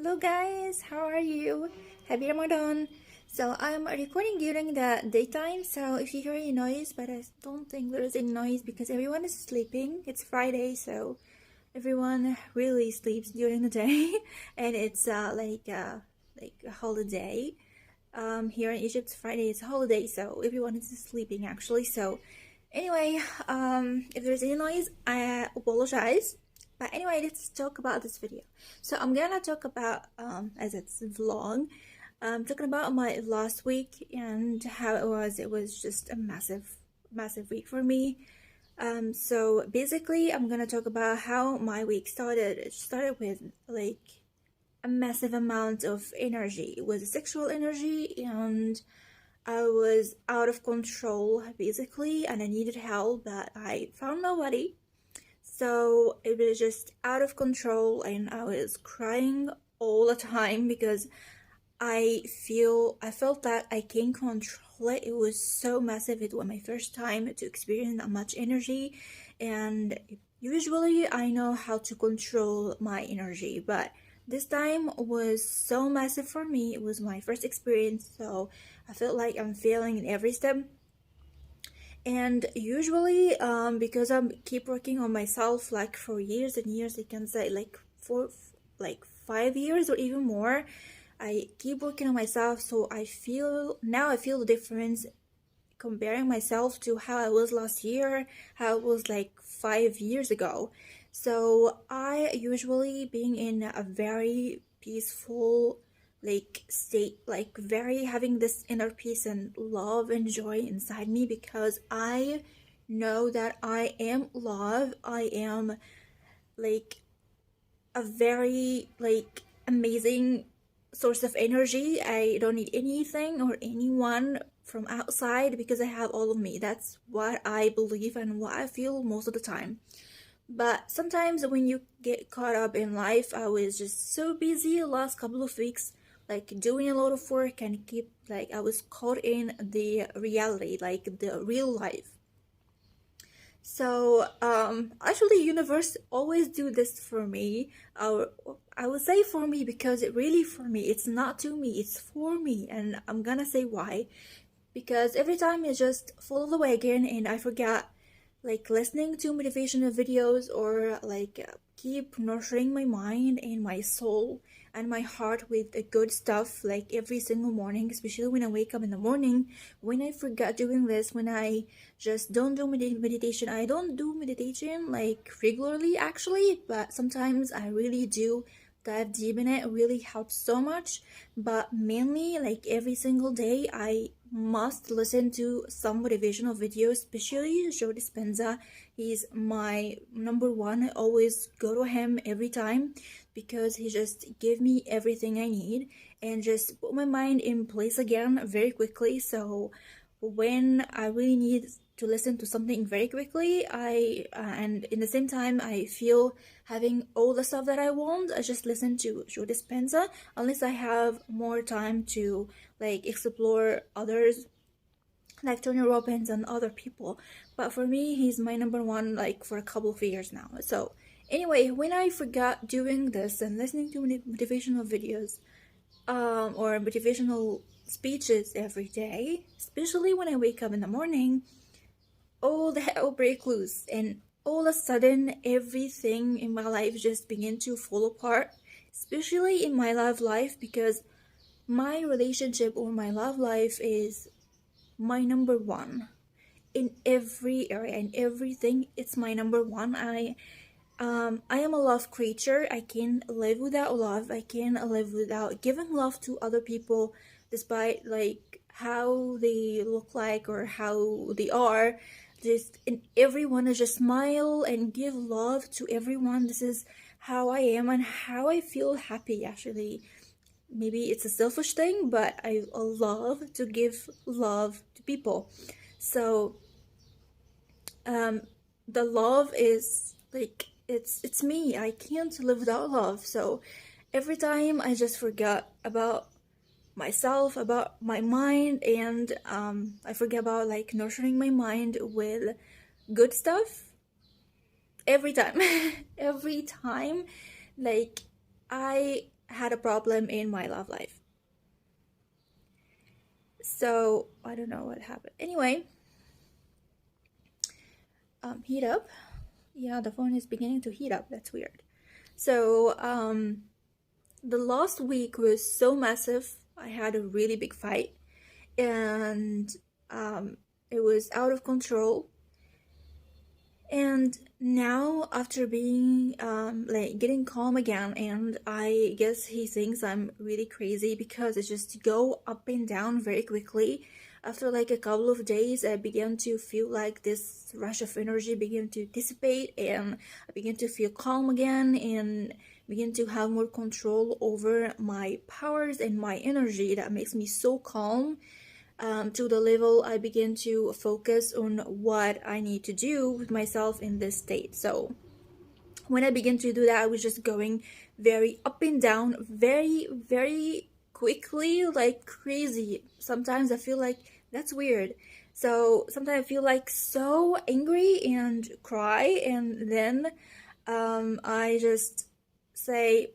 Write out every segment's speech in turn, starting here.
Hello guys, how are you? Happy Ramadan. So I'm recording during the daytime, so if you hear any noise, but I don't think there's any noise because everyone is sleeping. It's Friday, so everyone really sleeps during the day and it's like a holiday. Here in Egypt Friday is a holiday, so everyone is sleeping actually. So anyway, if there's any noise, I apologize. But anyway, let's talk about this video. So I'm gonna talk about as it's vlog, talking about my last week and how it was. It was just a massive week for me. So basically, I'm gonna talk about how my week started. It started with like a massive amount of energy. It was sexual energy, and I was out of control basically, and I needed help, but I found nobody. So it was just out of control, and I was crying all the time because I felt that I can't control it. It was so massive. It was my first time to experience that much energy, and usually I know how to control my energy, but this time was so massive for me. It was my first experience, so I felt like I'm failing in every step. And usually, because I keep working on myself like for years and years, I can say like for like 5 years or even more, I keep working on myself. So I feel the difference comparing myself to how I was last year, how I was like 5 years ago. So I usually being in a very peaceful like state, like very having this inner peace and love and joy inside me because I know that I am love. I am like a very like amazing source of energy. I don't need anything or anyone from outside because I have all of me. That's what I believe and what I feel most of the time. But sometimes when you get caught up in life, I was just so busy the last couple of weeks, like doing a lot of work and keep like I was caught in the reality, like the real life. So actually universe always do this for me. I would say for me because it really for me. It's not to me, it's for me, and I'm gonna say why. Because every time I just follow the wagon and I forget like listening to motivational videos or like keep nurturing my mind and my soul and my heart with the good stuff like every single morning, especially when I wake up in the morning. When I forget doing this, when I just don't do meditation, I don't do meditation like regularly actually, but sometimes I really do dive deep in it. It really helps so much. But mainly like every single day I must listen to some motivational videos, especially Joe Dispenza. He's my number one. I always go to him every time because he just give me everything I need and just put my mind in place again very quickly. So when I really need to listen to something very quickly, and in the same time I feel having all the stuff that I want, I just listen to Joe Dispenza unless I have more time to like explore others like Tony Robbins and other people. But for me, he's my number one like for a couple of years now. So anyway, when I forgot doing this and listening to motivational videos or motivational speeches every day, especially when I wake up in the morning, all the hell break loose, and all of a sudden everything in my life just began to fall apart, especially in my love life because my relationship or my love life is my number one in every area and everything. It's my number one. I am a love creature. I can't live without love. I can't live without giving love to other people despite like how they look like or how they are. Just in everyone to just smile and give love to everyone. This is how I am and how I feel happy actually. Maybe it's a selfish thing, but I love to give love to people. So the love is like it's me. I can't live without love. So every time I just forget about myself, about my mind, and I forget about like nurturing my mind with good stuff every time. Every time like I had a problem in my love life. So I don't know what happened. Anyway, heat up. Yeah, the phone is beginning to heat up. That's weird. So the last week was so massive. I had a really big fight, and it was out of control. And now, after being like getting calm again, and I guess he thinks I'm really crazy because it just go up and down very quickly. After like a couple of days, I began to feel like this rush of energy began to dissipate, and I began to feel calm again and begin to have more control over my powers and my energy. That makes me so calm, to the level I begin to focus on what I need to do with myself in this state. So when I began to do that, I was just going very up and down, very, very quickly, like crazy. Sometimes I feel like that's weird. So sometimes I feel like so angry and cry, and then I just say,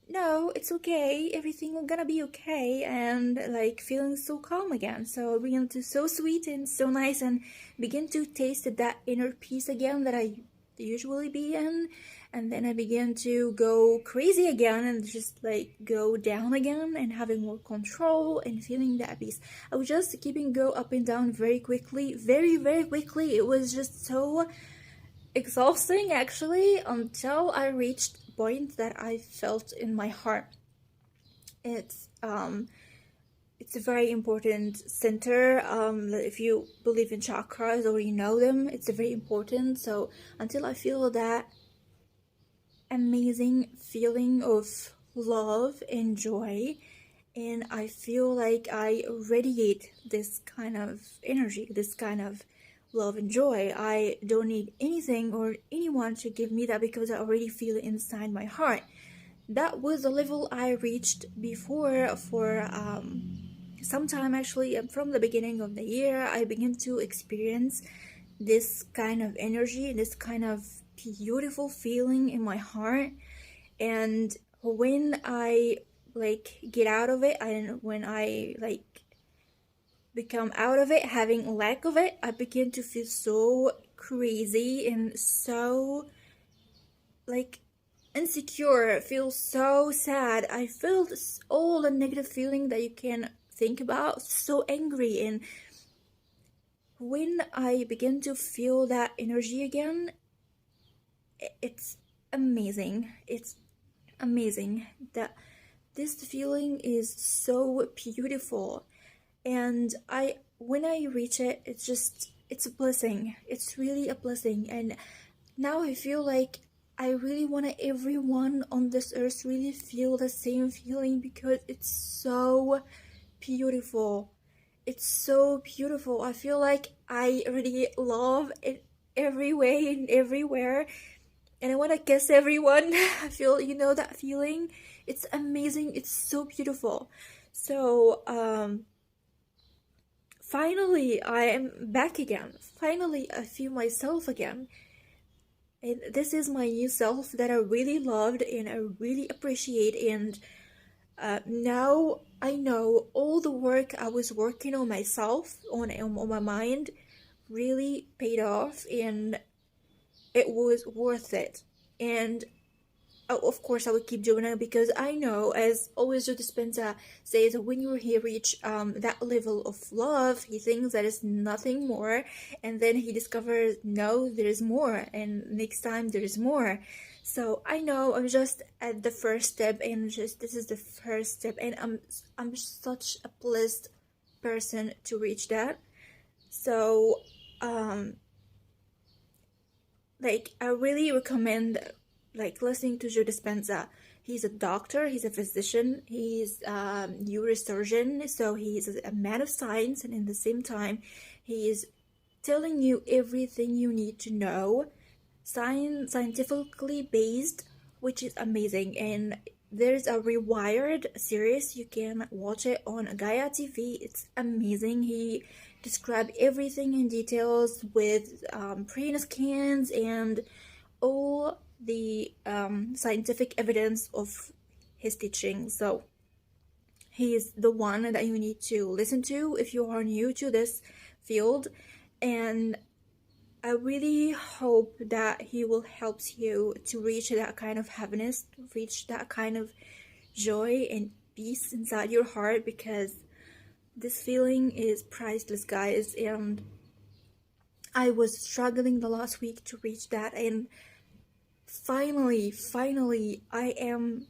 no, it's okay, everything gonna be okay, and like feeling so calm again. So I begin to so sweet and so nice, and begin to taste that inner peace again that I usually be in. And then I begin to go crazy again and just like go down again and having more control and feeling that peace. I was just keeping go up and down very quickly, very, very quickly. It was just so exhausting actually, until I reached a point that I felt in my heart. It's a very important center. If you believe in chakras or you know them, it's very important. So until I feel that amazing feeling of love and joy, and I feel like I radiate this kind of energy, this kind of love and joy. I don't need anything or anyone to give me that because I already feel it inside my heart. That was the level I reached before for some time actually. From the beginning of the year, I began to experience this kind of energy, this kind of beautiful feeling in my heart. And when I like get out of it, and when I like become out of it, having lack of it, I begin to feel so crazy and so like insecure, feel so sad. I feel all the negative feeling that you can think about, so angry. And when I begin to feel that energy again, it's amazing. It's amazing that this feeling is so beautiful. And when I reach it, it's a blessing. It's really a blessing. And now I feel like I really want everyone on this earth really feel the same feeling, because it's so beautiful. It's so beautiful. I feel like I really love it every way and everywhere, and I want to kiss everyone. I feel, that feeling. It's amazing. It's so beautiful. So finally I am back again. Finally I feel myself again. And this is my new self that I really loved and I really appreciate. And now I know all the work I was working on myself, on my mind, really paid off, and it was worth it. And of course I would keep doing it, because I know, as always Joe Dispenza says, when you reach that level of love, he thinks that is nothing more, and then he discovers, no, there is more, and next time there is more. So I know I'm just at the first step, and just this is the first step, and I'm such a blessed person to reach that. So like I really recommend like listening to Joe Dispenza. He's a doctor, he's a physician, he's a neurosurgeon, so he's a man of science, and in the same time he is telling you everything you need to know, scientifically based, which is amazing. And there's a Rewired series, you can watch it on Gaia TV. It's amazing. He described everything in details with brain scans and all the scientific evidence of his teaching. So he is the one that you need to listen to if you are new to this field, and I really hope that he will help you to reach that kind of happiness, reach that kind of joy and peace inside your heart, because this feeling is priceless, guys. And I was struggling the last week to reach that, and finally I am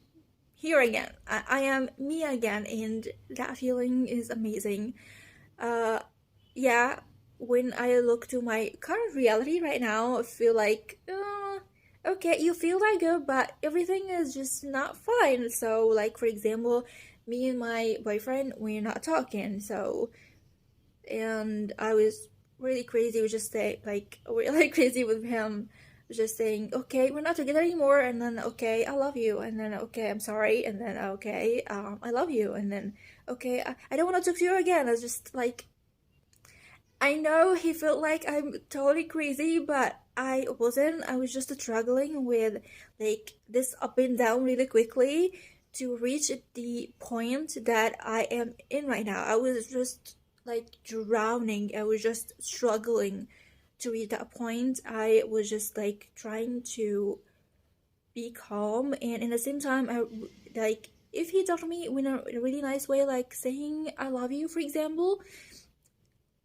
here again. I am me again, and that feeling is amazing. Yeah, when I look to my current reality right now, I feel like, okay, you feel that good, but everything is just not fine. So, like, for example, me and my boyfriend, we're not talking. So, and I was really crazy with just say, like, really crazy with him, just saying, okay, we're not together anymore, and then, okay, I love you, and then, okay, I'm sorry, and then, okay, I love you, and then, okay, I don't want to talk to you again. I was just like, I know he felt like I'm totally crazy, but I wasn't. I was just struggling with like this up and down really quickly to reach the point that I am in right now. I was just like drowning. I was just struggling to reach that point. I was just like trying to be calm, and in the same time, I like if he talked to me in a really nice way, like saying I love you, for example,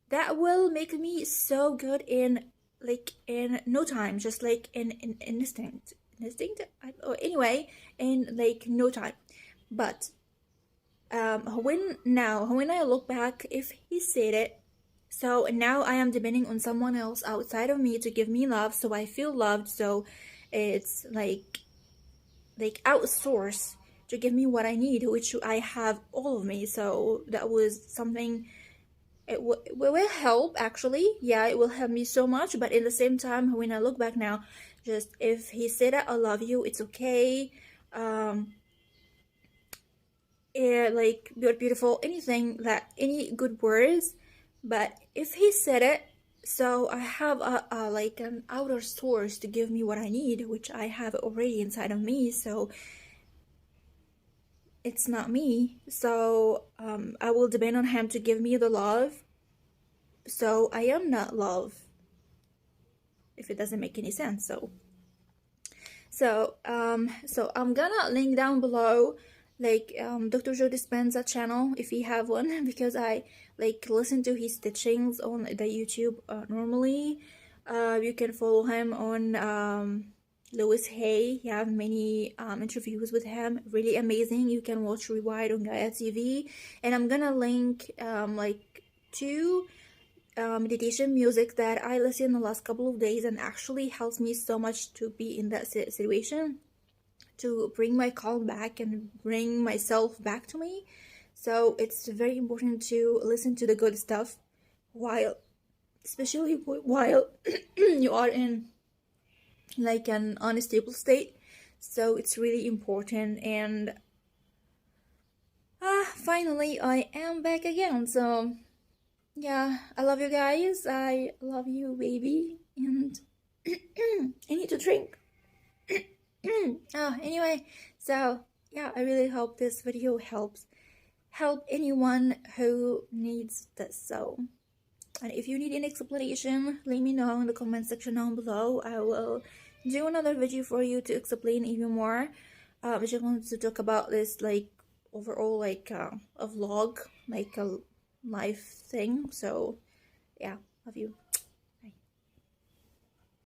that will make me so good in like in no time, just like in instinct, anyway, in like no time. But when I look back, if he said it, so now I am depending on someone else outside of me to give me love, so I feel loved. So it's like outsource to give me what I need, which I have all of me. So that was something. It will help, actually. Yeah, it will help me so much. But in the same time, when I look back now, just if he said I love you, it's okay. Yeah, like you're beautiful, anything, that any good words. But if he said it, so I have a like an outer source to give me what I need, which I have already inside of me. So it's not me. So I will depend on him to give me the love. So I am not love, if it doesn't make any sense. So I'm gonna link down below like Dr. Joe Dispenza channel if you have one, because I like listen to his teachings on the YouTube normally. You can follow him on Louis Hay. He have many interviews with him, really amazing. You can watch Rewired on Gaia TV, and I'm gonna link like two meditation music that I listened the last couple of days, and actually helps me so much to be in that situation, to bring my calm back and bring myself back to me. So it's very important to listen to the good stuff while, especially while you are in like an unstable state. So it's really important. And finally I am back again. So yeah, I love you guys. I love you, baby. And I need to drink. Anyway, so yeah, I really hope this video help anyone who needs this. So, and if you need any explanation, let me know in the comment section down below. I will do another video for you to explain even more. I just wanted to talk about this like overall, like a vlog, like a life thing. So yeah, love you.